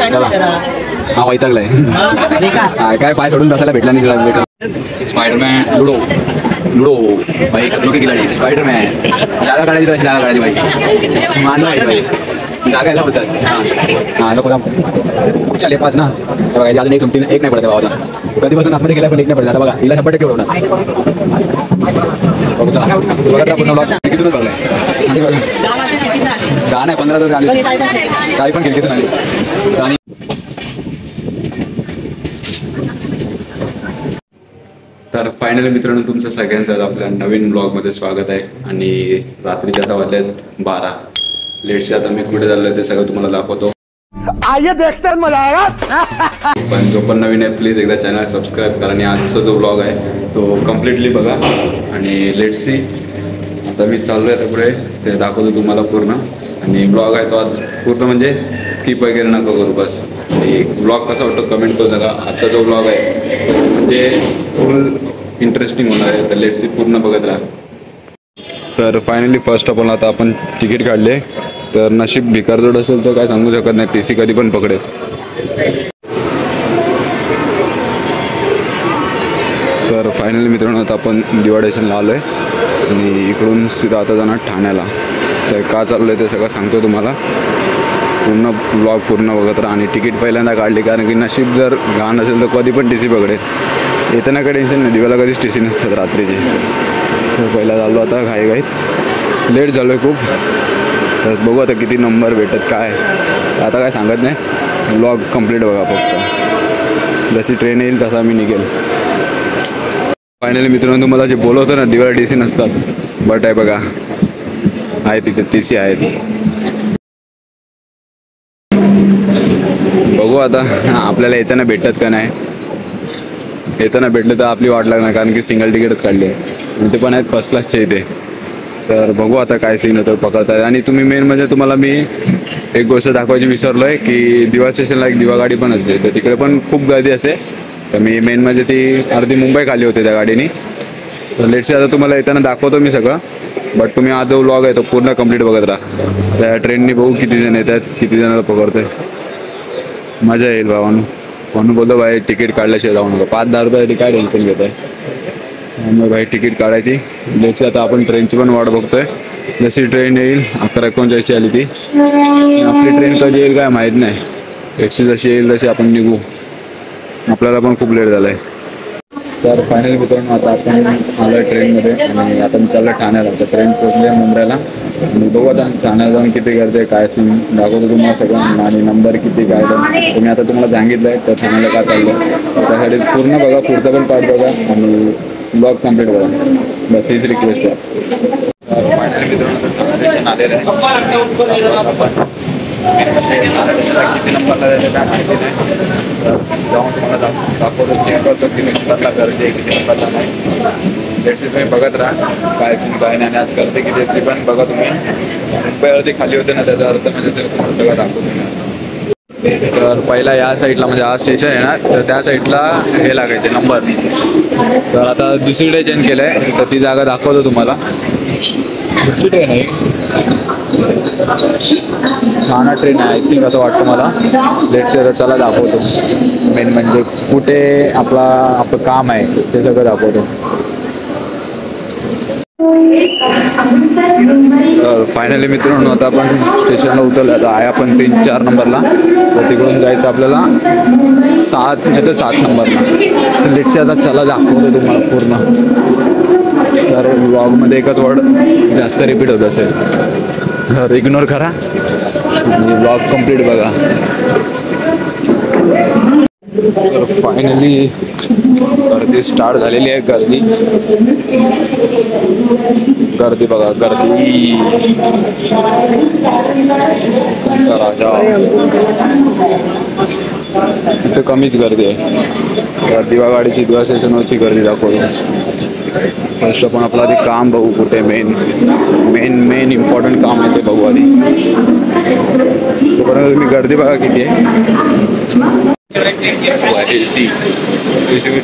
चला हा वैतागलाय काय पाय सोडून बसायला भेटला नाही. स्पायडरमॅन लुडो लुडो भाई खतरों के खिलाडी स्पायडरमॅन जागा काढायची तशी जागा काढायची भाई मान भाई जागायला होतात हा नको खूप चालेल पाच ना बघा अजून एक संपती एक नाही पडत भावाचा कधीपासून आतमध्ये गेला पण एक नाही पडत आता बघा हिला 100% उडवणार बघू चला बघा पूर्ण कितीतूनच बघलाय दहा नाही 15 तर आली काही पण खिडकीतून आली आणि तर फायनली मित्रांनो तुमचं सगळ्यांचं आपल्या नवीन ब्लॉगमध्ये स्वागत आहे. आणि रात्रीच्या आता वाजल्यात 12 लेटचे आता मी कुठे चाललोय ते सगळं तुम्हाला दाखवतो. आइए देखते हैं मजा आएगा. पण जो पण नवीन आहे प्लीज एकदा चॅनल सबस्क्राईब करा आणि आजचा जो ब्लॉग आहे तो कम्प्लिटली बघा. आणि लेट्स सी आता मी चाललोय आता पुढे ते दाखवतो तुम्हाला पूर्ण. आणि ब्लॉग आहे तो आज पूर्ण म्हणजे स्किप वगैरे नको करू बस. आणि ब्लॉग कसा वाटतो कमेंट करू नका. आजचा जो ब्लॉग आहे म्हणजे फुल इंटरेस्टिंग होणार आहे तर लेट्स सी पूर्ण बघत राहा. तर फायनली फर्स्ट ऑफ ऑल आता आपण तिकीट काढले तर नशीब भिकारजोड असेल तर काय सांगू शकत नाही TC कधी पण पकडेल. तर फायनली मित्रांनो आता आपण दिवाळी स्टेशनला आलो आहे आणि इकडून सीधा आता जाणार ठाण्याला. तर का चाललं आहे ते सगळं सांगतो तुम्हाला. पूर्ण ब्लॉग पूर्ण बघत राहा. आणि तिकीट पहिल्यांदा काढली कारण की नशीब जर घाण असेल तर कधी पण TC पकडेल. येताना काही टेन्शन नाही दिवाला कधीच TC नसतात रात्रीचे. तर पहिला झालो आता घाईघाईत लेट झालो आहे खूप. तर बघू आता किती नंबर भेटत काय आता काय सांगत नाही. ब्लॉग कंप्लीट बघा फक्त. जशी ट्रेन येईल तसा मी निघेल. फायनली मित्रांनो तुम्हाला जे बोलवतं ना दिवाळी TC नसतात बट आहे बघा आहे तिथे TC आहेत. बघू आता आपल्याला येताना भेटतात का नाही. येताना भेटले तर आपली वाट लागणार कारण की सिंगल तिकीटच काढली आहे. ते पण आहेत फर्स्ट क्लासचे इथे. तर बघू आता काय सीन होतं पकडताय. आणि तुम्ही मेन म्हणजे तुम्हाला मी एक गोष्ट दाखवायची विसरलो आहे की दिवा स्टेशनला एक दिवा गाडी पण असते तर तिकडे पण खूप गर्दी असते. तर मी मेन म्हणजे ती अर्धी मुंबई खाली होते त्या गाडीने. तर लेट्स आता तुम्हाला येताना दाखवतो मी सगळं. बट तुम्ही आज जो व्लॉग आहे तो पूर्ण कंप्लीट बघत राहा. त्या ट्रेननी बघू किती जण येतात किती जणांना पकडतोय. मजा येईल भावानं. म्हणून बोलतो भाई तिकीट काढल्याशिवाय जाऊ नका. 5-10 रुपयासाठी काय टेन्शन घेत आहे मग भाई तिकीट काढायची. लेट्स आता आपण ट्रेनची पण वाट बघतोय. जशी ट्रेन येईल 11:39ची आली ती. आपली ट्रेन कधी येईल काय माहीत नाही. टॅक्सी जशी येईल तशी आपण निघू. आपल्याला पण खूप लेट झालं आहे. तर फायनली मित्रांनो आता आपण आलो आहे ट्रेनमध्ये आणि आता मी चाललो ठाण्याला. तर ट्रेन पोचली आहे मुंबईला आणि बघू आता ठाण्याला जाऊन किती गर्दी आहे काय सीन दाखवतो तुम्हाला सगळं. आणि नंबर किती काय तर मी आता तुम्हाला सांगितलं आहे तर ठाण्याला काय चाललं तर त्यासाठी पूर्ण बघा पुढचा पण पार्ट बघा आणि ब्लॉग कम्प्लीट बघा बस हीच रिक्वेस्ट आहे. फायनली मित्रांनो स्टेशन आलेलं आहे. किती नंबरला जायचं काय माहिती नाही. जाऊन तुम्हाला दाखवतो चेक करतो किती नंबरला गर्दी आहे किती नंबरला नाही. लेट्स तुम्ही बघत राहा काय सीन काय नाही. आणि आज गर्दी किती ती पण बघा तुम्ही. मुंबई अर्धी खाली होते ना त्याचा अर्थ म्हणजे ते तुम्हाला सगळं दाखवतो. तर पहिला या साईडला म्हणजे हा स्टेशन आहे ना तर त्या साईडला हे लागायचे नंबर. तर आता दुसरीकडे चेंज केलं आहे तर ती जागा दाखवतो तुम्हाला. कुठची ट्रेन आहे ठाणा ट्रेन आहे आय थिंक असं वाटतं मला. लेट्स चला दाखवतो. मेन म्हणजे कुठे आपलं काम आहे ते सगळं दाखवतो. फायनली मित्रांनो आता आपण स्टेशनला उतरलो. आता आहे आपण 3-4 नंबरला. तर तिकडून जायचं आपल्याला 7 नाही तर 7 नंबरला. तर लेट्स आता चला दाखवतो तुम्हाला पूर्ण. तर व्लॉगमध्ये एकच वर्ड जास्त रिपीट होत असेल तर इग्नोर करा आणि ब्लॉग कंप्लीट बघा. तर फायनली गर्दी स्टार्ट झालेली आहे. गर्दी बघा गर्दी. तुमचा राजा इथं कमीच गर्दी आहे. दिवा गाडीची दिवा स्टेशनवरची गर्दी दाखवतो. फर्स्ट आपण आपलं आधी काम बघू कुठे मेन इम्पॉर्टंट काम आहे ते बघू आधी. तोपर्यंत तुम्ही गर्दी बघा किती आहे.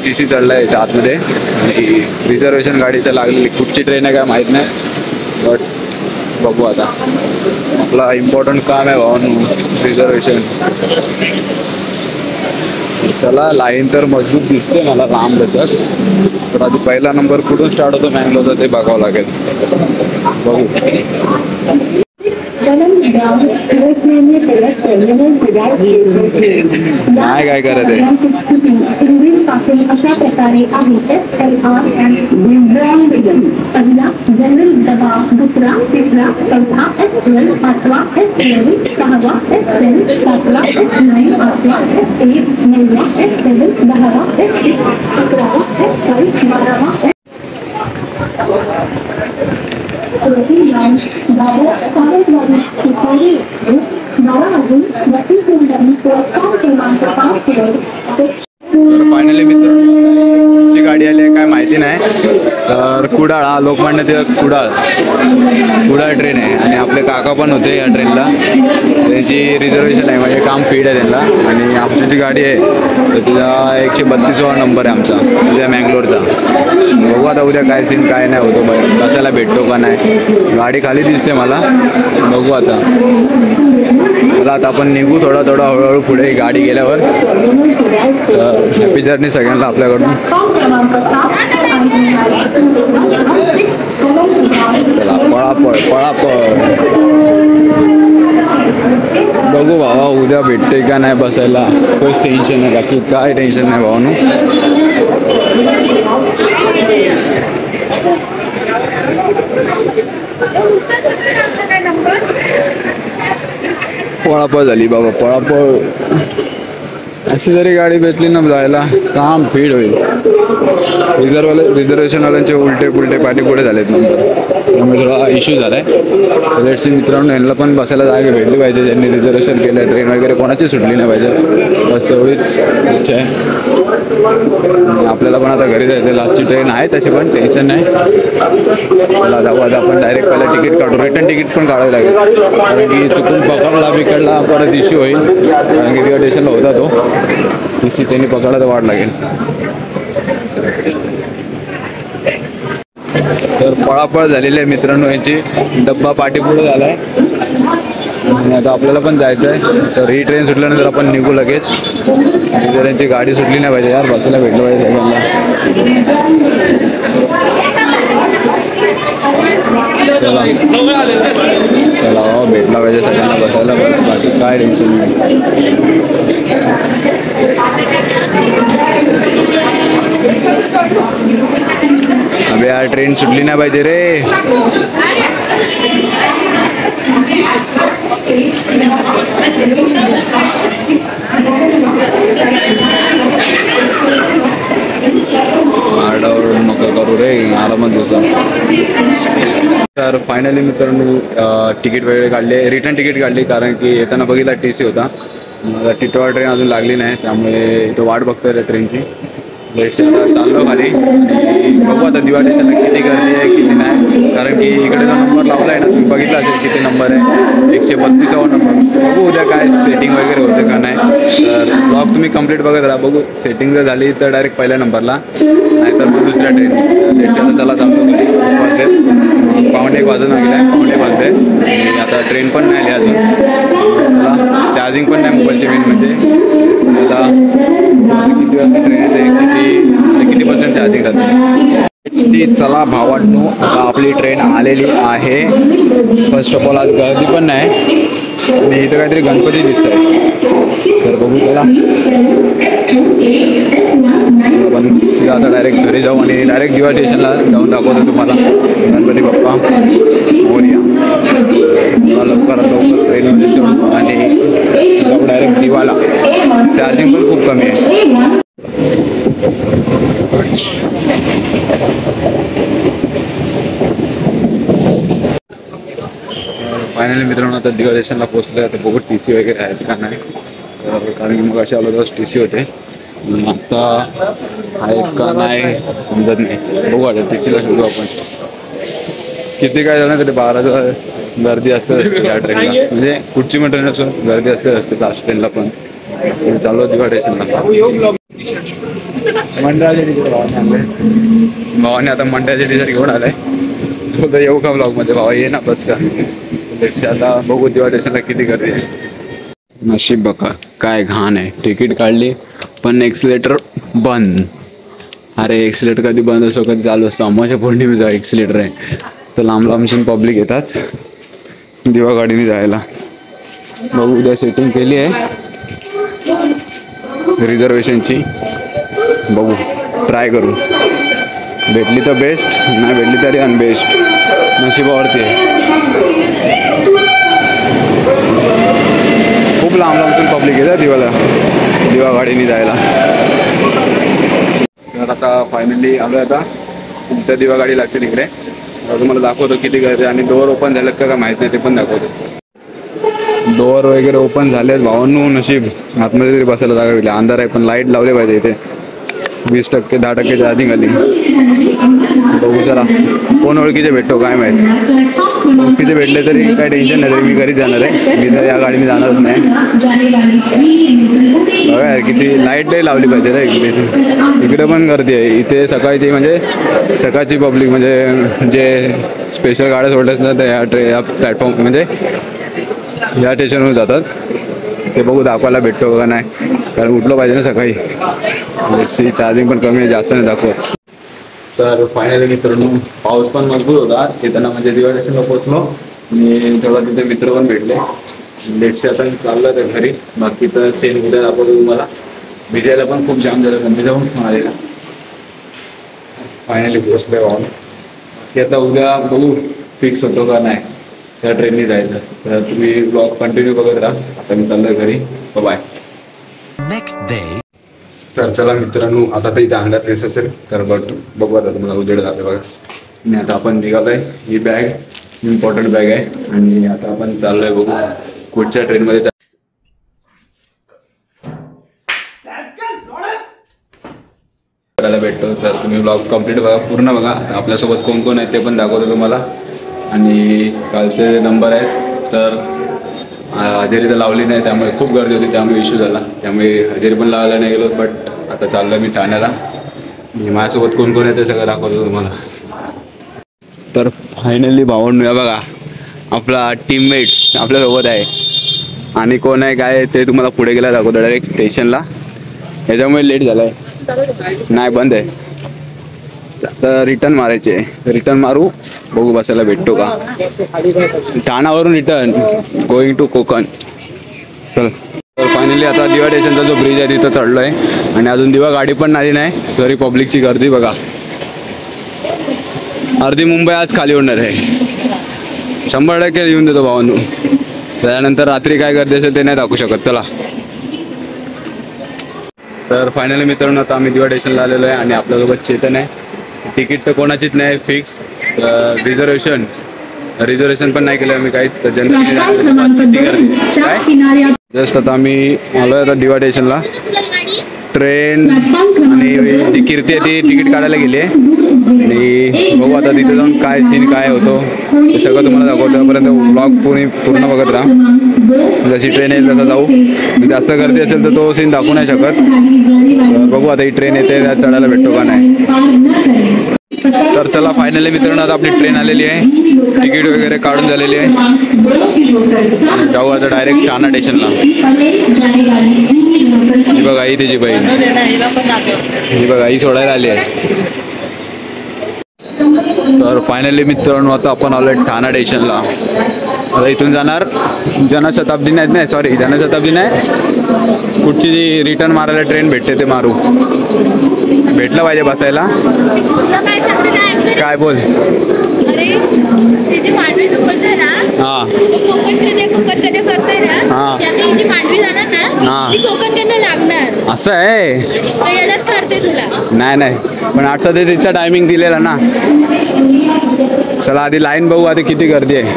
TC चढला आहे आतमध्ये आणि रिझर्वेशन गाडी तर लागलेली. कुठची ट्रेन आहे काय माहीत नाही बट बघू आता. आपला इम्पॉर्टंट काम आहे भावांनो, रिझर्वेशन. चला, लाईन तर मजबूत दिसते मला लांब लचक. तर आधी पहिला नंबर कुठून स्टार्ट होतो मँगलोरचा ते बघावं लागेल. बघू. नाही काय करत आहे. अशा प्रकारे आहे पहिला जनरल डबा, दुसरा, तिसरा, चौथा S12, पाचवा S11, सहावा S10, सातवा S9, आठवा S8, नववा S7, दहावा S6, अकरावा S5, बारावा फायनली मित्रांची गाडी आली आहे काय माहिती नाही. तर कुडाळ, हा लोकमान्य टिळक कुडाळ ट्रेन आहे आणि आपले काका पण होते या ट्रेनला. त्यांची रिझर्वेशन आहे, म्हणजे काम फीड आहे त्यांना. आणि आमची जी गाडी आहे तर तिला 132वा नंबर आहे आमचा, उद्या मँगलोरचा. बघू आता उद्या काय सीन काय नाही होतो, बसायला भेटतो का नाही. गाडी खाली दिसते मला, बघू आता. चला आता आपण निघू थोडं हळूहळू पुढे गाडी गेल्यावर. हॅपी जर्नी सगळ्यांना आपल्याकडून. चला पळापळ. बघू भावा उद्या भेटते का नाही बसायला, तोच टेन्शन आहे, बाकी काय टेन्शन नाही भावानू. पळापळ झाली बाबा, पळापळ. अशी जरी गाडी भेटली ना जायला काम फीड होईल. रिझर्वेशनवाल्यांचे उलटे पुलटे पाठी पुढे झालेत नंतर, त्यामुळे थोडा इश्यू झाला आहे. लेट्स मित्रांनो, यांना पण बसायला जागा भेटली पाहिजे. ज्यांनी रिझर्वेशन केलं आहे, ट्रेन वगैरे कोणाची सुटली नाही पाहिजे, बस एवढीच इच्छा आहे. आपल्याला पण आता घरी जायचं, लास्टची ट्रेन आहे तशी, पण टेन्शन नाही. चला जाऊ आता आपण डायरेक्ट पहिला तिकीट काढू. रिटर्न तिकीट पण काढावं लागेल, कारण की चुकून पकडला बिकडला परत इश्यू होईल, कारण की तिकडे स्टेशनला होता तो. टीसी त्यांनी पकडला तर वाट लागेल. तर पळापळ झालेली आहे मित्रांनो यांची, डब्बा पाठीपुढे झाला आहे आणि आता आपल्याला पण जायचं आहे. तर ही ट्रेन सुटल्यानंतर आपण निघू लगेच. जर यांची गाडी सुटली नाही पाहिजे यार, बसायला भेटलं पाहिजे सगळ्यांना. चला भेटला पाहिजे सगळ्यांना बसायला, बस बाकी काय टेन्शन नाही. अबे यार ट्रेन सुटली नाही पाहिजे रे. आरडाओरड नको करू रे, आरामात दिवसा. तर फायनली मित्रांनो तिकीट वगैरे काढले, रिटर्न तिकीट काढली, कारण की येताना बघितला TC होता. मला टिटवाळा ट्रेन अजून लागली नाही, त्यामुळे इथं वाट बघतोय त्या ट्रेनची. चाललो खाली. बघू आता दिवा स्टेशनला किती गर्दी आहे किती नाही, कारण की इकडे जो नंबर लावला आहे ना, तुम्ही बघितला असेल किती नंबर आहे, 132वा नंबर. बघू उद्या काय सेटिंग वगैरे होते का नाही. तर ब्लॉग तुम्ही कंप्लीट बघत राहा. बघू सेटिंग जर झाली तर डायरेक्ट पहिल्या नंबरला, नाहीतर मग दुसऱ्या ट्रेन. चला चाललो घरी. 1:15 वाजून गेला, 1:15 आता ट्रेन पण नाही आली अजून. चला चार्जिंग पण नाही मोबाईलचे मेन म्हणजे. किती वाजता ट्रेन येते, किती पर्सेंट चार्जिंग करते. चला भावांनो, आता आपली ट्रेन आलेली आहे. फर्स्ट ऑफ ऑल आज गर्दी पण नाही आणि इथं काहीतरी गणपती दिसत आहे, तर बघू. चला आपण आता डायरेक्ट घरी जाऊ आणि डायरेक्ट दिवा स्टेशनला जाऊन दाखवतो तुम्हाला गणपती बाप्पा मोरया. लवकरात लवकर ट्रेनमध्ये जाऊ आणि जाऊ डायरेक्ट दिवाला. चार्जिंग पण खूप कमी आहे. फायनली मित्रांनो आता दिवा स्टेशनला पोहोचलो. आता बघू TC वगैरे आहेत का नाही, कारण की मग असे आलो तर TC होते, आता आहेत का नाही समजत नाही. बघू आता TCला शोधू आपण. किती काय झालं तरी 12 गर्दी असते या ट्रेनला, म्हणजे कुठची पण ट्रेन असून गर्दी असते लास्ट ट्रेनला पण. चालू दिवा स्टेशनला. मंडळाचे टीचर भावाने आता मंडळाचे टीचर घेऊन आलाय. बोलतो येऊ का ब्लॉगमध्ये, भावा ये ना बस का. आता बघू दिवा स्टेशनला किती गर्दी आहे. नशीब बघा काय घाण आहे, तिकीट काढली पण एक्सिलेटर बंद. अरे एक्सिलेटर कधी बंद असो कधी चालू असतो, अमावास्या पौर्णिमेचा एक्सिलेटर आहे. तर लांब लांबून पब्लिक येतात दिवा गाडीने जायला. बघू उद्या सेटिंग केली आहे रिझर्वेशनची, बघू ट्राय करू. भेटली तर बेस्ट, नाही भेटली तरी अनबेस्ट, नशिबावरती आहे. खूप लांब लांबून पब्लिक येतात दिवा गाडीने जायला. तर आता फायनली आलो आता त्या दिवा गाडी लागते तिकडे. तुम्हाला दाखवतो किती गर्दी, आणि डोअर ओपन झालेत का माहीत नाही ते पण दाखवतो. डोअर वगैरे ओपन झालेत भावांनो. नशीब आतमध्ये तरी बसायला जागा भेटली. अंधार आहे पण लाईट लावले पाहिजे इथे. 20% 10% चार्जिंग आली. बघू चला कोण ओळखीचे भेटतो काय माहिती. ओळखीचे भेटले तरी काही टेन्शन नाही, मी घरीच जाणार आहे. मी तर या गाडीने जाणारच नाही. बघा यार किती लाईट लावली पाहिजे रे इकडे पण गर्दी आहे. इथे सकाळची म्हणजे सकाळची पब्लिक म्हणजे जे स्पेशल गाड्या सोडल्यास ना त्या या प्लॅटफॉर्म म्हणजे या स्टेशनवर जातात. ते बघू दाखवायला भेटतो का नाही, कारण उठलं पाहिजे ना सकाळी. नेटची चार्जिंग पण कमी आहे, जास्त नाही दाखवत. तर फायनली मित्रांनो पाऊस पण मजबूत होता येताना, म्हणजे दिवा स्टेशनला पोहोचलो आणि तेव्हा तिथे मित्र पण भेटले. लेटचे आता चाललं तर घरी. बाकी तर सेम उद्या दाखवतो तुम्हाला. भिजायला पण खूप जाम झालं, पण भिजावून आलेला. फायनली पोहोचलोय वाहून. की आता उद्या बघू फिक्स होतो का नाही त्या ट्रेनने जायचं. तर तुम्ही ब्लॉग कंटिन्यू बघत राहा. आता मी चाललोय घरी. बाय. Next day. तर चला मित्रांनो आता तर इथे अंगात दिसत असेल तर बघू आता तुम्हाला उजेड जाते बघा. आणि आता आपण निघालोय. ही बॅग इम्पॉर्टंट बॅग आहे आणि आता आपण चाललोय बघू कुठच्या ट्रेनमध्ये करायला भेटतो. तर तुम्ही ब्लॉग कम्प्लीट बघा, पूर्ण बघा. आपल्यासोबत कोण कोण आहे ते पण दाखवतो तुम्हाला. आणि कालचे नंबर आहेत तर हजेरी तर लावली नाही, त्यामुळे खूप गर्दी होती, त्यामुळे इश्यू झाला. त्यामुळे हजेरी पण लावायला नाही गेलो. बट आता चाललो मी ठाण्याला. माझ्यासोबत कोण कोण आहे ते सगळं दाखवतो तुम्हाला. तर फायनली भावंडू बघा आपला टीममेट्स आपल्यासोबत आहे. आणि कोण आहे काय ते तुम्हाला पुढे गेला दाखवतो डायरेक्ट स्टेशनला. याच्यामुळे लेट झाला आहे. नाही बंद आहे. तर रिटर्न मारायचे, रिटर्न मारू. बघू बसायला भेटतो का. ठाण्यावरून रिटर्न गोईंग टू कोकण. चल तर फायनली आता दिवा स्टेशनचा जो ब्रिज आहे तिथं चढलो आहे. आणि अजून दिवा गाडी पण आली नाही तरी पब्लिकची गर्दी बघा. अर्धी मुंबई आज खाली होणार आहे. 100% येऊन देतो भावांनो. त्यानंतर रात्री काय गर्दी असेल ते नाही दाखवू शकत. चला तर फायनली मित्रांनो आता आम्ही दिवा स्टेशनला आलेलो आहे. आणि आपल्यासोबत चेतन आहे. तिकीट तर कोणाचीच नाही फिक्स. रिझर्वेशन पण नाही केलं आम्ही काही. तर जनरल काय जस्ट आता आम्ही आलोय आता दिवा स्टेशनला. ट्रेन आणि जी कीर्ती आहे ती तिकीट काढायला गेली आहे. आणि बघू आता तिथे जाऊन काय सीन काय होतो ते सगळं तुम्हाला दाखवतो. त्यापर्यंत ब्लॉग पूर्ण बघत राहा. जशी ट्रेन येईल तसं जाऊ. जास्त गर्दी असेल तर तो सीन दाखवू नाही शकत. बघू आता ही ट्रेन येते त्यात चढायला भेटतो का नाही. तर चला फायनली मित्रांनो आता आपली ट्रेन आलेली आहे. तिकीट वगैरे काढून झालेली आहे. आणि जाऊ आता डायरेक्ट ठाणा स्टेशनला. ही बघा आई त्याची बहीण. ही बघा आई सोडायला आली आहे. तर फायनली मित्रांनो आता आपण आलोय ठाणा स्टेशनला. आता इथून जाणार जनशताब्दी नाही सॉरी जनशताब्दी नाही, कुठची जी रिटर्न मारायला ट्रेन भेटते ते मारू. भेटलं पाहिजे बसायला. काय बोल. हा असं आहे. नाही पण 8:30चा टायमिंग दिलेला ना. चला आधी लाईन बघू आधी किती गर्दी आहे.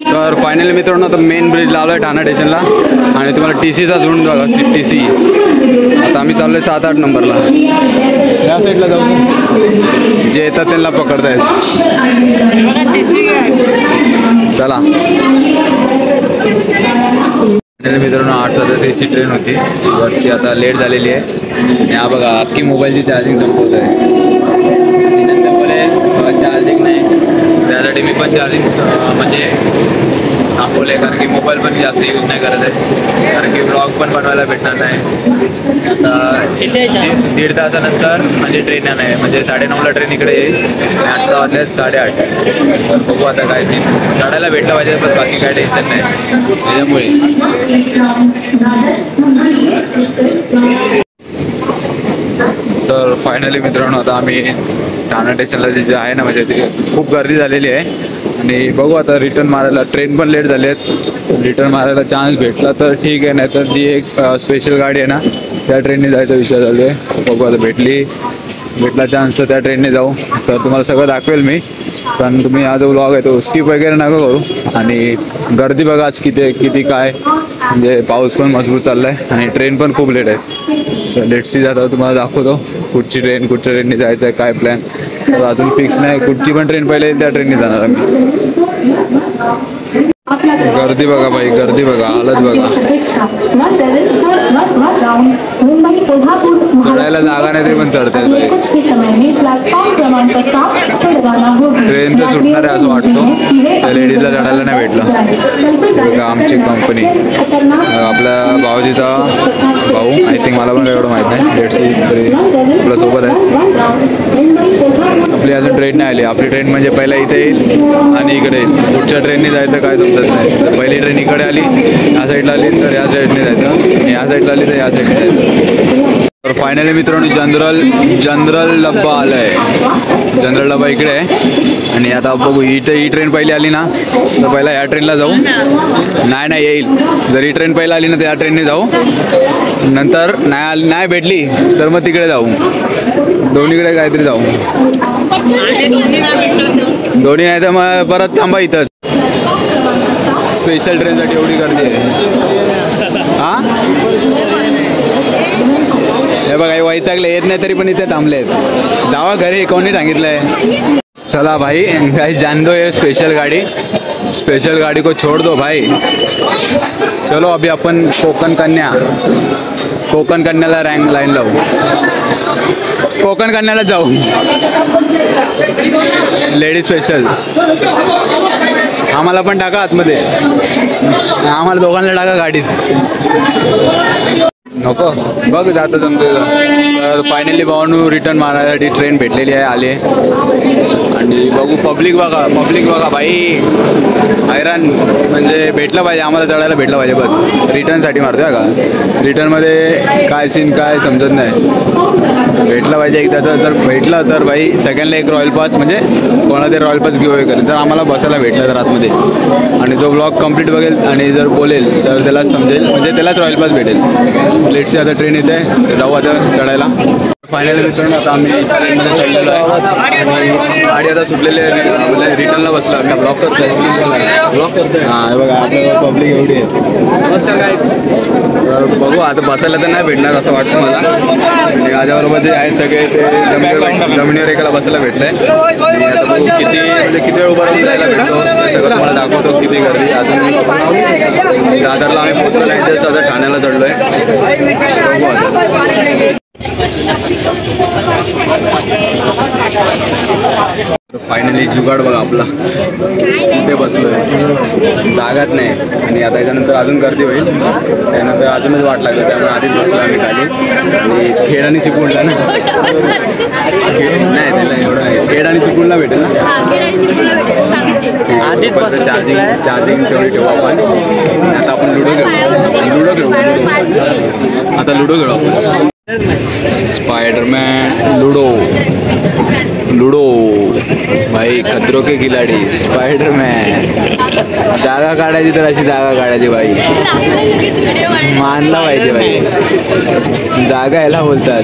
तर फायनली मित्रांनो आता मेन ब्रिज लावला आहे ठाणा स्टेशनला. आणि तुम्हाला TCचा झुंड बघा TC. आता आम्ही चाललोय 7-8 नंबरला. या साईडला जाऊ, जे येतात त्यांना पकडतायत. चला मित्रांनो 8:37ची ट्रेन होती वरती, आता लेट झालेली आहे. आणि हा बघा अख्खी मोबाईलची चार्जिंग संपवत आहे. नंतर बोले चार्जिंग नाही, त्यासाठी मी पण चार्जिंग म्हणजे थांबवले, कारण की मोबाईल पण जास्त यूज नाही करत आहे, कारण की ब्लॉग पण बनवायला भेटणार नाही. आता दीड तासानंतर म्हणजे ट्रेन नाही, म्हणजे 9:30ला ट्रेन इकडे येईल आणि आता वाजले 8:30. तर बघू आता काय सीन, चढायला भेटलं पाहिजे, पण बाकी काय टेन्शन नाही त्याच्यामुळे. तर फायनली मित्रांनो आता आम्ही ठाणा स्टेशनला जे आहे ना, म्हणजे ते खूप गर्दी झालेली आहे. आणि बघू आता रिटर्न मारायला, ट्रेन पण लेट झाली आहेत, रिटर्न मारायला चान्स भेटला तर ठीक आहे, नाही तर जी एक स्पेशल गाडी आहे ना त्या ट्रेनने जायचा विचार चालू आहे. बघू आता भेटला चान्स तर त्या ट्रेनने जाऊ, तर तुम्हाला सगळं दाखवेल मी. पण तुम्ही हा जो व्लॉग आहे तो स्किप वगैरे नका करू. आणि गर्दी बघा आज किती काय, म्हणजे पाऊस पण मजबूत चालला आहे आणि ट्रेन पण खूप लेट आहे. तर लेटसी जाता तुम्हाला दाखवतो कुठची ट्रेन, कुठच्या ट्रेनने जायचं आहे, काय प्लॅन तर अजून फिक्स नाही. कुठची पण ट्रेन पहिले येईल त्या ट्रेनने जाणार आम्ही. गर्दी बघा भाई, गर्दी बघा, हालत बघा. चढायला जागा नाही ते पण चढते. ट्रेन तर सुटणार आहे असं वाटतो, त्या लेडीजला चढायला नाही भेटलं. आमची कंपनी, आपल्या भाऊजीचा भाऊ, आय थिंक, मला पण एवढं माहीत नाही, लेटसी तरी आपल्या सोबत आहे. आपली अजून ट्रेन नाही आली. आपली ट्रेन म्हणजे पहिला इथे येईल आणि इकडे येईल. पुढच्या ट्रेनने जायचं काय समजत नाही. तर पहिली ट्रेन इकडे आली, या साईडला आली तर या साईडने जायचं, आणि या साईडला आली तर या साईडने जायचं. तर फायनली मित्रांनो जनरल डब्बा आला आहे. जनरल डब्बा इकडे आहे. आणि आता बघू, ही ट्रेन पहिली आली ना तर पहिला या ट्रेनला जाऊ. नाही येईल, जर ही ट्रेन पहिला आली ना तर या ट्रेनने जाऊ, नंतर नाही भेटली तर मग तिकडे जाऊ. दोन्हीकडे काहीतरी जाऊ, दोन्ही नाही तर मग परत थांबा इथंच. स्पेशल ट्रेनसाठी एवढी गर्दी आहे. हां हे बघा, हे वैतागले, येत नाही तरी पण इथे थांबले आहेत. जावा घरी, कोणी सांगितलंय. चला भाई, काही जान दो ये स्पेशल गाड़ी को छोड़ दो भाई. चलो अभी अपन कोकण कन्याला लाईन लावू. कोकण कन्याला जाऊ, लेडीज स्पेशल. आम्हाला पण टाका आतमध्ये, आम्हाला दोघांना टाका गाडीत. नको बघ जातं जमतं. तर फायनली भावानू रिटर्न मारायसाठी ट्रेन भेटलेली आहे, आले. आणि बघू पब्लिक बघा भाई, हैराण. म्हणजे भेटलं पाहिजे आम्हाला, चढायला भेटलं पाहिजे बस. रिटर्नसाठी मारतोय का, रिटर्नमध्ये काय सीन काय समजत नाही. भेटलं पाहिजे एकदाचं. जर भेटलं तर भाई सेकंडला एक रॉयल पास, म्हणजे कोणाला ते रॉयल पास घेऊ करेल तर आम्हाला बसायला भेटलं तर आतमध्ये. आणि जो ब्लॉग कंप्लीट बघेल आणि जर बोलेल तर त्यालाच समजेल, म्हणजे त्यालाच रॉयल पास भेटेल. लेटची आता ट्रेन येते, जाऊ आता चढायला. फायनली मित्रांनो आता आम्ही ट्रेनमध्ये चढलेलो आहे. गाडी आता सुटलेली आहे, रिटर्नला बसलो. आता ब्लॉक करतोय. हां बघा, आता पब्लिक एवढी आहे. नमस्कार गाईज. बघू आता बसायला तर नाही भेटणार असं वाटतं मला. म्हणजे माझ्याबरोबर जे आहेत सगळे ते जमिनीवर एकाला बसायला भेटलंय. किती वेळ उभं राहून जायला भेटतो सगळं तुम्हाला दाखवतो. किती गर्दी. अजून दादरला आम्ही पोहोचलो नाही, जस्ट आता ठाण्याला चढलोय. फायनली जुगाड बघा आपला, इथे बसलोय, जागाच नाही. आणि आता याच्यानंतर अजून गर्दी होईल, त्यानंतर अजूनच वाट लागलं, त्यामुळे आधीच बसलो आम्ही खाली. आणि खेळ आणि चिपळूणला ना, नाही त्याला एवढं नाही, खेळ आणि चिपळूणला भेटेल ना आधीच. चार्जिंग ठेवू आपण. आता आपण लुडो खेळू. आता लुडो खेळू आपण. स्पायडरमॅन लुडो भाई, खतरों के खिलाडी स्पायडरमॅन. जागा काढायची तर अशी जागा काढायची भाई, मानला पाहिजे भाई. जागा याला बोलतात.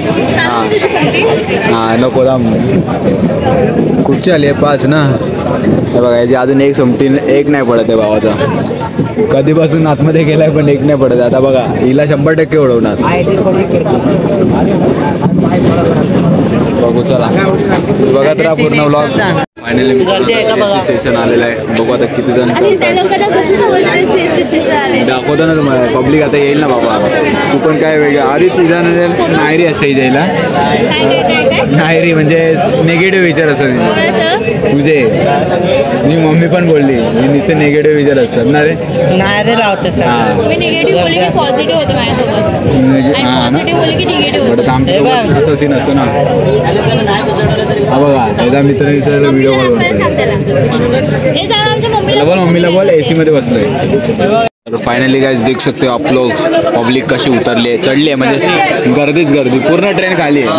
हां नको दाम. कुठची आली आहे 5 ना. हे बघा, याची अजून एक संपटी, एक नाही पडत आहे भावाचा. कधीपासून आतमध्ये गेलाय पण एक नाही पडत. आता बघा, हिला 100% उडवणार. बघू चला, बघत राहा पूर्ण व्लॉग. फायनली मित्रांनो सेशन आलेलं आहे. बघू आता किती जण दाखवतो ना तुम्हाला पब्लिक आता येईल ना बाबा. तू पण काय वेगळं आधीच सीझन नायरी असते जायला. नायरी म्हणजे निगेटिव्ह विचार असतात तुझे. मी मम्मी पण बोलली नुसते निगेटिव्ह विचार असतात ना रे. नायरी लावते मी निगेटिव्ह बोलली की पॉझिटिव्ह होतं माझ्यासोबत. पॉझिटिव्ह बोलली की निगेटिव्ह आमच्यासोबत असं सीन असतो ना. हा बघा एकदा मित्रांनी सर व्हिडिओ कॉल करतो. मम्मीला बोल AC मध्ये बसलोय. तर फायनली गाइस देख सकते हो आप लोग पब्लिक कशी उतरली आहे चढली आहे म्हणजे गर्दीच गर्दी. पूर्ण ट्रेन खाली आहे.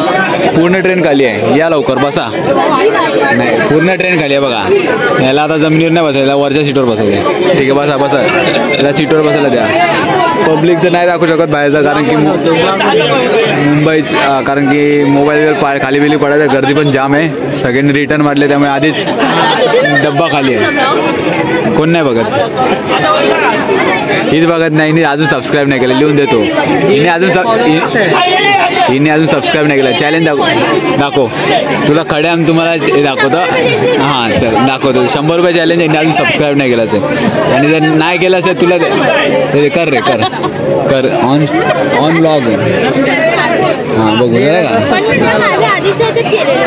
पूर्ण ट्रेन खाली आहे. या लवकर बसा. नाही पूर्ण ट्रेन खाली आहे बघा. याला आता जमिनीवर नाही बसायला वरच्या सीटवर बसायचं. ठीक आहे बसा बसा. याला सीटवर बसायला द्या. पब्लिकचं नाही दाखवू शकत बाहेरचं कारण की मुंबईच कारण की मोबाईलवर खाली बिली पडायचं. गर्दी पण जाम आहे. सगळ्यांनी रिटर्न मारले त्यामुळे आधीच डब्बा खाली आहे. कोण नाही बघत. हीच बघत नाही. हिने अजून सबस्क्राईब नाही केलं. लिहून देतो. हिने अजून सबस्क्राईब नाही केलं. चॅलेंज दाखव तुला खडे आम तुम्हाला दाखवतो. हां चल दाखवतो. 100 रुपये चॅलेंज. हिने अजून सबस्क्राईब नाही केलं असेल आणि जर नाही केलं असेल तुला कर रे कर ऑन ब्लॉग. हां बघू जरा का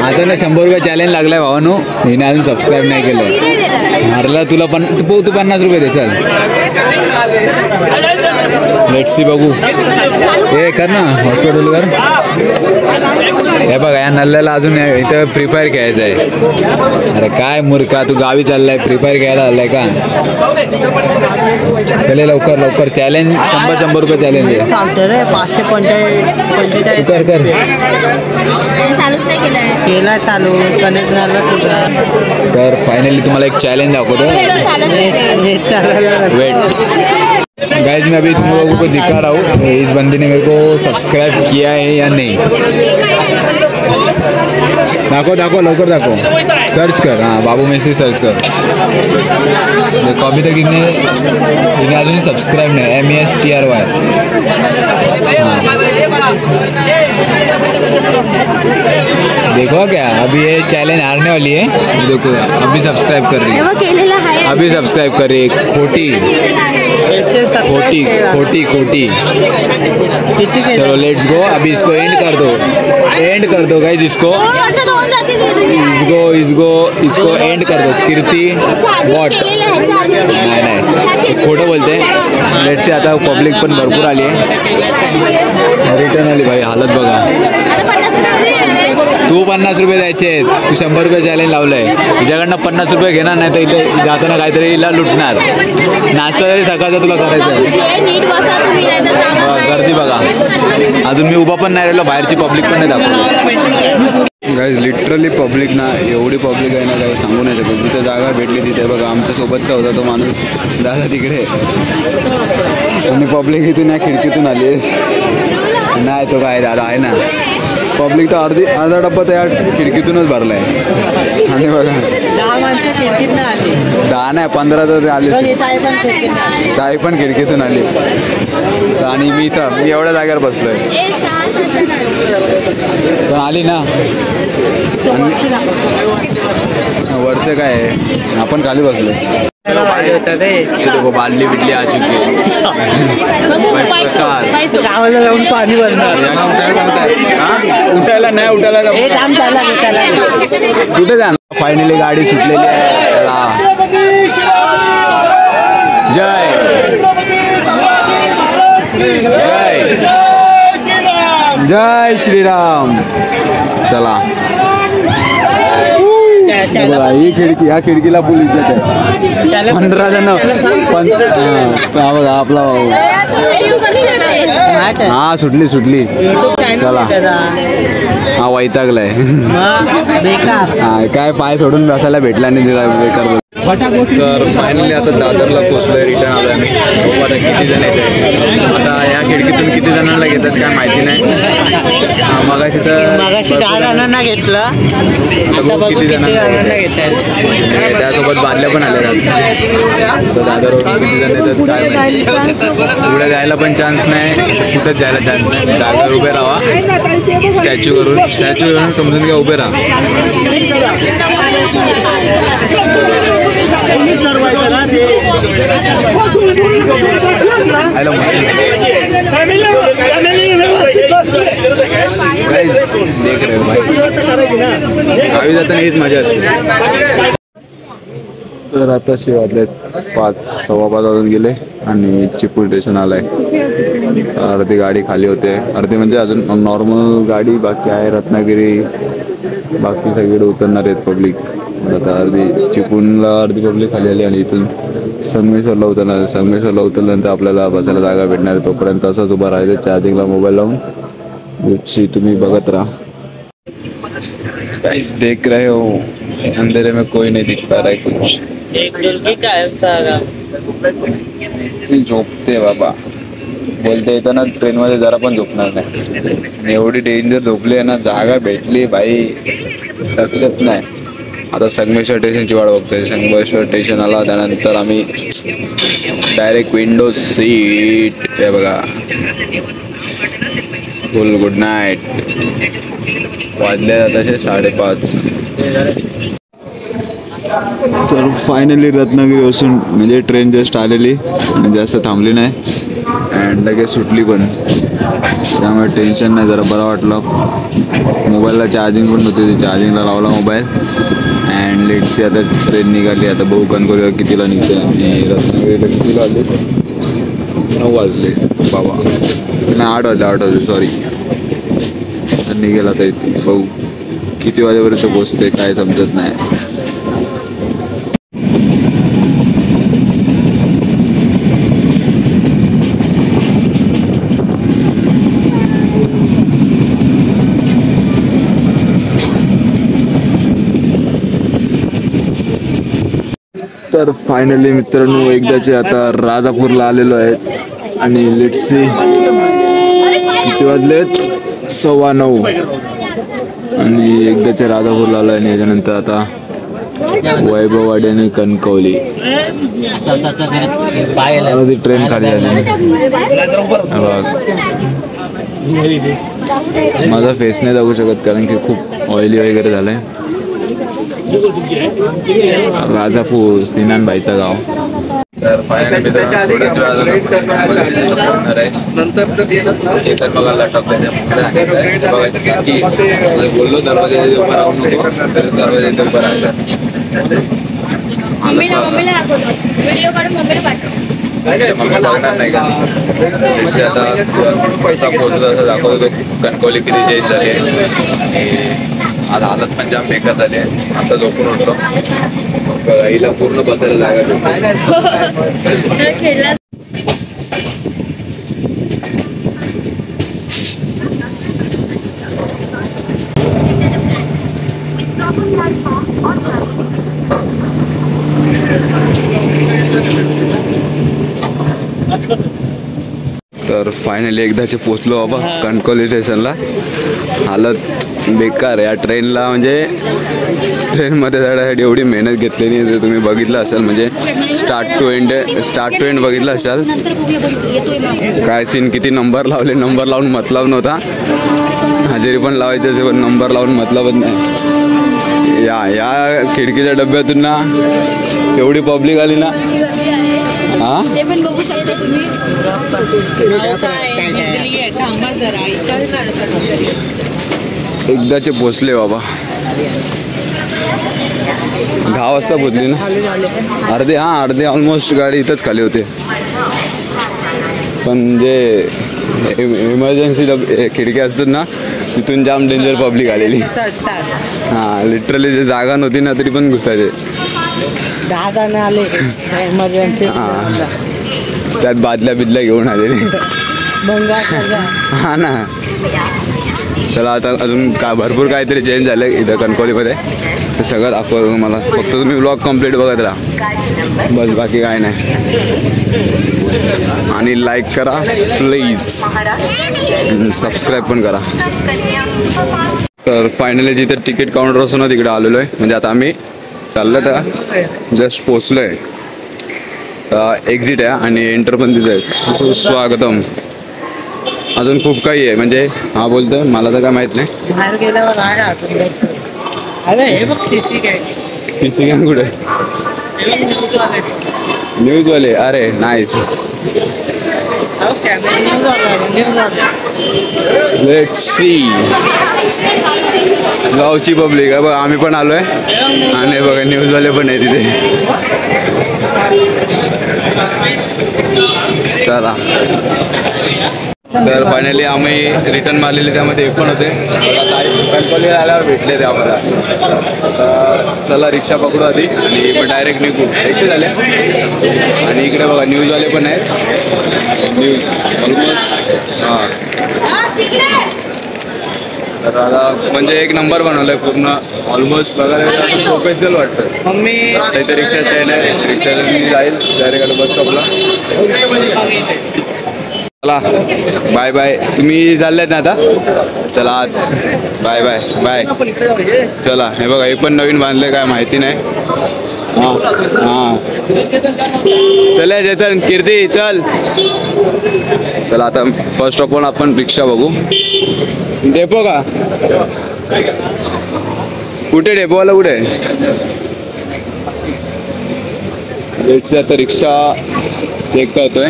आता ना 100 रुपये चॅलेंज लागलाय भावानो. हिने अजून सबस्क्राईब नाही केलं. हरला तुला पण तू 50 रुपये दे चल. लेट्स सी बघू. हे कर ना हॉटस्पॉट कर. हे बघा या नल्ल्याला अजून इथं फ्री फायर खेळायचं आहे. अरे काय मूर्खा तू गावी चाललाय फ्री फायर खेळायला आलाय का. चले लवकर लवकर चॅलेंज 100 रुपये चॅलेंज आहे. चालतं रे 545 कर चालूच नाही केला चालू कनेक्ट झाला तुझा. तर फाइनली तुम्हाला एक चैलेंज दाखवतो. वेट गाइज मैं अभी तुम लोगों को दिखा रहा हूँ इस बंदी ने मेरे को सब्सक्राइब किया है या नहीं. दाखो लवकर दाखो. सर्च कर. हाँ बाबू मेसी सर्च कर. देखो अभी तक इन्हें अजून सब्सक्राइब नहीं. MESTRY. देखो क्या अभी ये चैलेंज हारने वाली है. देखो अभी सब्सक्राइब कर रही है. अभी सब्सक्राइब कर रही है. खोटी. चलो लेट्स गो. अभी इसको एंड कर दो गाइज. इसको एंड कर दो. कीर्ती वॉट नाही खोटं बोलते. लेट्स से आता पब्लिक पण भरपूर आली आहे. रिटर्न आली भाई. हालत बघा. तू 50 रुपये द्यायचे. तू 100 रुपये चॅलेंज लावलंय. तिच्याकडनं 50 रुपये घेणार नाही तर इथे जाताना काहीतरी हिला लुटणार. नाश्ता तरी सकाळचा तुला करायचं आहे. गर्दी बघा. अजून मी उभा पण नाही राहिलो. बाहेरची पब्लिक पण नाही दाखवली. गाइज लिटरली पब्लिक ना एवढी पब्लिक आहे ना काही सांगू नाही शकत. जिथे जागा भेटली तिथे बघा आमच्या सोबतचा होता तो माणूस दादा तिकडे आणि पब्लिक इथून या खिडकीतून आली नाही. तो काय दादा आहे ना. पब्लिक तर अर्धा डब्बा तर या खिडकीतूनच भरला आहे. आणि बघा 10 नाही 15 तर आली. ताई पण खिडकीतून आली. आणि मी एवढ्या जागेवर बसलोय पण आली ना. वरचं काय आहे आपण खाली बसलो. देखो बादली बिटली आ चुकी है. गावाला जाऊन पाणी भरणार. उठायला नाही कुठे जाणार. फायनली गाडी सुटलेली आहे. चला जय श्रीराम. चला बघा ही खिडकी. या खिडकीला फुल इज्जत आहे. 15 जण बघा आपला भाऊ. हा सुटली. चला हा वैतागलाय. हा काय पाय सोडून बसायला भेटला नाही तिला. बेकार. तर फायनली आता दादरला पोचलोय. रिटर्न आलोय आम्ही. बघू आता किती जण येत आहेत. आता या खिडकीतून किती जणांना घेतात काय माहिती नाही. मगाशी 10 जणांना घेतलं. आता किती जणांना घेतात. त्यासोबत बादल्या पण आल्या जातात. तर दादरवरून किती जण येतात काय माहिती. पुढे जायला पण चान्स नाही. कुठंच जायला चान्स नाही. जागेवर उभे राहा. स्टॅच्यू करून समजून घ्या उभे राहा. आयला देख रे भाई, गावी जाताना हीच मजा असते. तर आता वाजले 5, 5:15 वाजून गेले आणि चिपळूण स्टेशन आलाय. अर्धी गाडी खाली होते, अर्धी म्हणजे अजून नॉर्मल गाडी बाकी आहे. रत्नागिरी बाकी सगळीकडे उतरणार आहेत पब्लिक. आता अर्धी चिपळूणला अर्धी पब्लिक खाली आली आणि इथून संगमेश्वरला उतरणार. संगमेश्वरला उतरल्यानंतर आपल्याला बसायला जागा भेटणार आहे. तोपर्यंत असंच उभं राहायचं चार्जिंगला मोबाईल लावून. तुम्ही बघत राहा. गाइस देख रहे हो, अंधेरे में कोई नहीं दिख पा रहा है कुछ. ती झोपते बाबा, बोलते येताना ट्रेन मध्ये जरा पण झोपणार नाही. एवढी डेंजर झोपली आहे ना, जागा भेटली भाई लक्षात नाही. आता संगमेश्वर स्टेशनची वाट बघतोय. संगमेश्वर स्टेशन आला त्यानंतर आम्ही डायरेक्ट विंडो सीट. हे बघा, फुल गुड नाईट. वाजले तसे 5:30. तर फायनली रत्नागिरी बसून म्हणजे ट्रेन जस्ट आलेली आणि जास्त थांबली नाही अँड लगेच सुटली पण, त्यामुळे टेन्शन नाही. जरा बरं वाटलं. मोबाईलला चार्जिंग पण होती, चार्जिंगला लावला मोबाईल अँड लेट्स. आता ट्रेन निघाली. आता बघू कणकवलीला कितीला निघते आणि रत्नागिरीला कितीला आले. 9 वाजले बाबा, नाही 8 वाजले सॉरी. तर निघेल आता इथे. बघू किती वाजेपर्यंत पोचते काय समजत नाही. तर फायनली मित्रांनो एकदाचे आता राजापूरला आलेलो आहेत आणि लेट्स सी किती वाजलेत 9:15 आणि एकदाचे राजापूरला आलो आणि याच्यानंतर आता वैभववाडी आणि कणकवली. ती ट्रेन खाली आली. माझा फेस नाही दाखवू शकत कारण की खूप ऑइली वगैरे झालंय. राजापूर सिनान भाईचा गाव. तर फायनली चेतन बघायला बोललो दरवाजा उभं राहून दरवाजा उभं राहिला. मम्मीला दाखवतो, व्हिडिओ काढून मम्मीला पाठव. मम्मी लागणार नाही का आता पैसा पोहोचला असं दाखवतो. कणकवली किती चेंज झाली. आज हालत पण जाम बेकार झाली. आता झोपून उठलो. गाईला पूर्ण बसायला जागा खेळला. तर फायनली एकदाचे पोचलो बाबा कणकवली स्टेशनला. हालत बेकार या ट्रेनला, म्हणजे ट्रेनमध्ये जाण्यासाठी एवढी मेहनत घेतलेली आहे. तुम्ही बघितलं असाल, म्हणजे स्टार्ट टू एंड बघितलं असाल. काय सीन, किती नंबर लावले. नंबर लावून मतलब नव्हता. हजेरी पण लावायचे असे पण नंबर लावून मतलबच नाही. या खिडकीच्या डब्यातून ना एवढी पब्लिक आली ना. हा ते पण बघू शकता तुम्ही. एकदाचे पोचले बाबा. 10 वाजता पोचली ना. अर्धे ऑलमोस्ट गाडी इथंच खाली होते. पण जे इमर्जन्सी खिडक्या असतात ना तिथून जाम डेंजर पब्लिक आलेली. हां लिटरली जे जागा नव्हती ना तरी पण घुसायचे. 10 जण आले इमर्जन्सी. त्यात बादल्या बिदल्या घेऊन आलेली. हा ना. चला आता अजून भरपूर काहीतरी चेंज झालं इथं कणकवलीमध्ये. ते सगळं दाखवतो मला. फक्त तुम्ही ब्लॉग कम्प्लीट बघत राहा बस, बाकी काय नाही. आणि लाईक करा प्लीज, सबस्क्राईब पण करा. तर फायनली जिथे तिकीट काउंटर असतो ना तिकडे आलेलो आहे. म्हणजे आता आम्ही चाललं तर जस्ट पोचलो आहे. एक्झिट आहे आणि एंटर पण तिथे आहे. स्वागतम. अजून खूप काही आहे म्हणजे. हा बोलतोय मला तर काय माहित नाही. बाहेर गेल्यावर अरे हे बघ पीसी गॅंग कुठे. न्यूजवाले. अरे नाईस. लेट्स सी गावची पब्लिक आहे बघा. आम्ही पण आलोय आणि बघा न्यूजवाले पण आहे तिथे. चला तर फायनली आम्ही रिटर्न मारलेले त्यामध्ये एक पण होते कणकवलीला आल्यावर भेटले ते आम्हाला. तर चला रिक्षा पकडू आधी आणि मग डायरेक्ट निघू. एकटे झाले आणि इकडे बघा न्यूजवाले पण आहेत. न्यूज ऑलमोस्ट हां. तर आता म्हणजे एक नंबर बनवलाय पूर्ण ऑलमोस्ट बघायला प्रोफेशनल वाटतं. मम्मी इथे रिक्षा स्टँड आहे. रिक्षाला मी जाईल डायरेक्ट बस स्टॉपला. चला बाय बाय. तुम्ही चाललेत ना आता. चला बाय बाय बाय. चला हे बघा हे पण नवीन बांधले काय माहिती नाही. हां हां चल चेतन कीर्ती चल. चला आता फर्स्ट स्टॉपवर आपण रिक्षा बघू. डेपो का कुठे डेपोवाला कुठे. लेट्स आता रिक्षा चेक करतोय.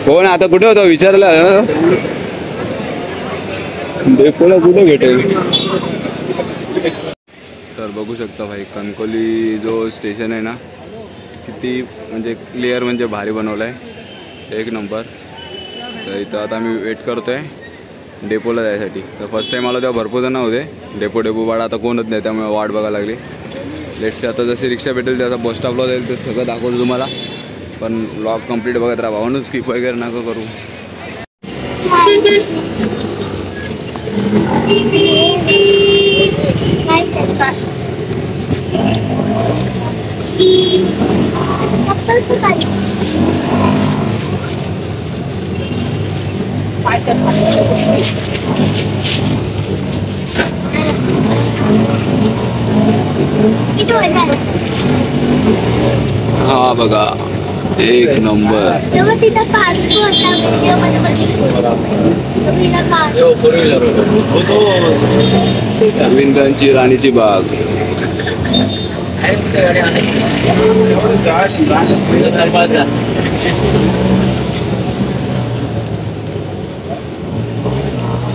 कोण आता कुठे होता विचारला ना. डेपोला कुठे भेटेल. तर बघू शकता भाई कणकवली जो स्टेशन आहे ना किती म्हणजे क्लिअर म्हणजे भारी बनवलं आहे. एक नंबर. तर इथं आता आम्ही वेट करतो आहे डेपोला जायसाठी. तर फर्स्ट टाईम आलो तेव्हा भरपूर जण होते. डेपो वाडा आता कोणच नाही त्यामुळे वाट बघायला लागली. लेट्सची आता जशी रिक्षा भेटेल त्याचा बस स्टॉपला जाईल ते सगळं दाखवतो तुम्हाला. पण ब्लॉग कंप्लीट बघत राहा म्हणून स्किप वगैरे नका करू. हा बघा एक नंबर. अरविंदांची राणीची बाग.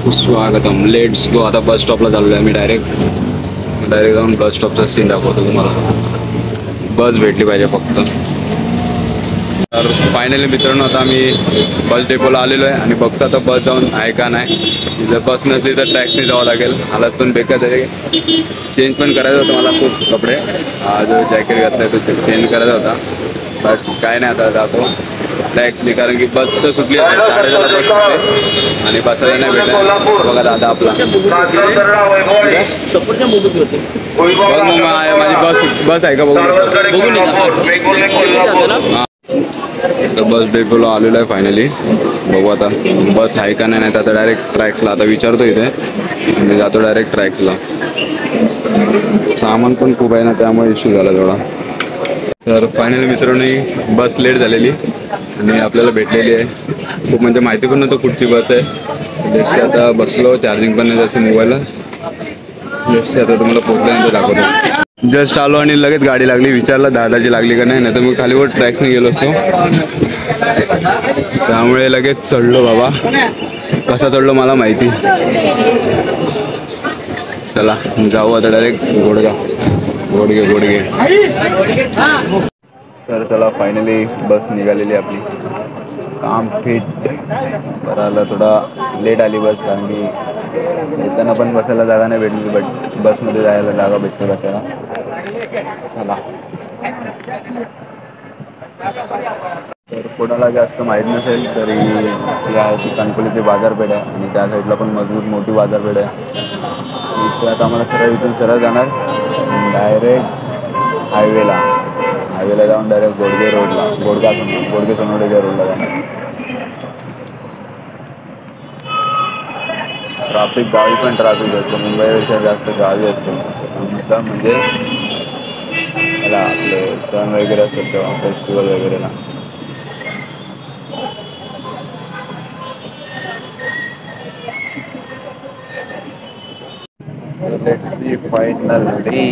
सुस्वागतम. Let's go. आता बस स्टॉपला चाललोय आम्ही. डायरेक्ट जाऊन बस स्टॉपचा सीन दाखवतो तुम्हाला. बस भेटली पाहिजे फक्त. तर फायनली मित्रांनो आता आम्ही बस डेपोला आलेलो आहे आणि बघतो आता बस जाऊन आहे का नाही. जर बस नसली तर टॅक्सी जावं लागेल. हालत पण बेकार आहे. चेंज पण करायचं होतं मला खूप कपडे. जो जॅकेट घातला आहे तो चेंज करायचा होता. बट काय नाही आता जातो टॅक्सी. कारण की बस तर सुटली असेल 10:30 बस सुटते आणि बसायला नाही भेटलं. बघा दादा आपला बघ मग माझी बस आहे का बघू तर बस डेपोला आलेलो आहे फायनली. बघू आता बस आहे का नाही. तर आता डायरेक्ट ट्रॅक्सला आता विचारतो इथे मी जातो डायरेक्ट ट्रॅक्सला. सामान पण खूप आहे ना त्यामुळे इश्यू झाला थोडा. तर फायनली मित्रांनो बस लेट झालेली आणि आपल्याला भेटलेली आहे. खूप म्हणजे माहिती पण नव्हतं कुठची बस आहे. लेट्सची आता बसलो. चार्जिंग पण नाही जास्त मोबाईलला. लेट्सची आता तुम्हाला पोहोचल्यानंतर दाखवतो. जस्ट आलो आणि लगेच गाडी लागली. विचारलं दादाची लागली का नाही. तर मग खालीवर ट्रॅक्सने गेलो असतो त्यामुळे लगेच चढलो. बाबा कसा चढलो मला माहिती. चला जाऊ आता डायरेक्ट गोडगे. तर चला फायनली बस निघालेली आपली. काम फिट. बरं आलं थोडा लेट आली बस कारण की येताना पण बसायला जागा नाही भेटली. बट बसमध्ये जायला जागा भेटली बसायला. चला तर कोणाला जास्त माहीत नसेल तरी जी आहे ती कणकवलीची बाजारपेठ आहे आणि त्या साईडला पण मजबूत मोठी बाजारपेठ आहे. इथे आता आम्हाला इथून सरळ जाणार डायरेक्ट हायवेला जाऊन डायरेक्ट गोडगे सोनवडेच्या रोडला जाणार. ट्राफिक गावी पण ट्राफिक असतं. मुंबईपेक्षा जास्त गावी असतं. म्हणजे मला आपले सण वगैरे असतात तेव्हा फेस्टिवल वगैरेला. लेट्स सी फायनली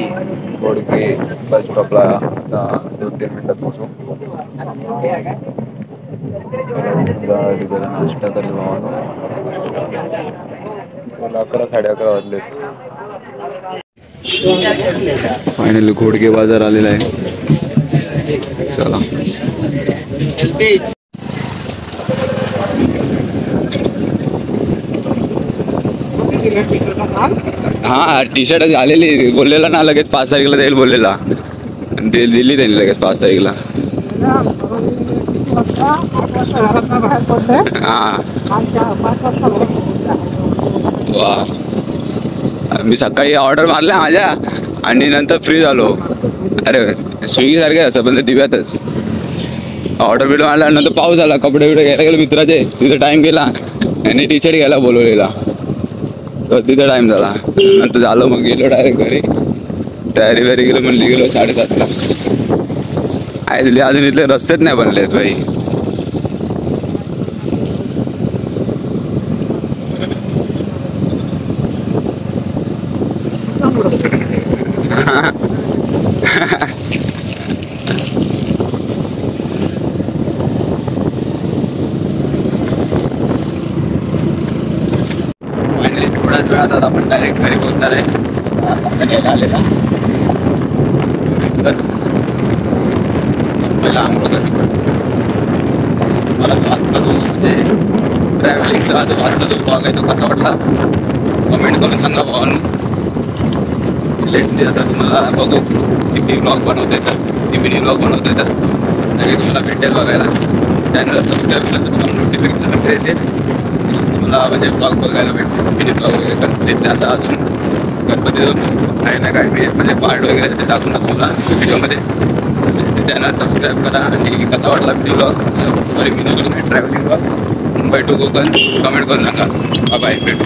गोडगे बस स्टॉपला आता 2-3 मिनिटात पोहोचू. नाश्ता करेल भावानो. 11 11:30 वाजले. फायनली घोडके बाजार आलेला आहे. चला हा टी शर्ट आलेली बोललेला ना लगेच 5 तारखेला जाईल बोललेला दिली त्यांनी लगेच 5 तारखेला. हा वा मी सकाळी ऑर्डर मारल्या माझ्या आणि नंतर फ्री झालो. अरे स्विगी सारखे असं पण दिव्यातच ऑर्डर बिल मारला. नंतर पाऊस आला. कपडे बिडे घ्यायला गेलो मित्राचे. तिथे टाइम गेला आणि टी शर्ट घ्यायला बोलवलेला तर तिथे टाइम झाला. नंतर झालं मग गेलो डायरेक्ट घरी. तयारी वगैरे गेलो म्हणली गेलो 7:30ला. आहे दिली अजून इथले रस्तेच नाही बनले आहेत भाई. थोड्याच वेळात आता आपण डायरेक्ट घरी पोहोचणार आहे. आलेला सर पहिला आंघोळ मला तो आजचा जो म्हणजे ट्रॅव्हलिंगचा जो आजचा जो ब्लॉग आहे तो कसा वाटला कमेंट करून सांगा भावांनो. लेट्स सी आता तुम्हाला बघू किती ब्लॉग बनवता येतात मिनी ब्लॉग बनवता येतात सगळे तुम्हाला भेटेल बघायला. चॅनलला सबस्क्राईब केलं तर तुम्हाला नोटिफिकेशन येते. तुम्हाला म्हणजे ब्लॉग बघायला भेटते मिनी ब्लॉग वगैरे गणपतीचे. आता अजून गणपती काही ना काही मी म्हणजे पार्ट वगैरे ते टाकून तुम्हाला व्हिडिओमध्ये. चॅनल सबस्क्राईब करा आणि कसा वाटला mini blog sorry mini blog travelling blog Mumbai to Konkan comment करून सांगा. बाय भेटू.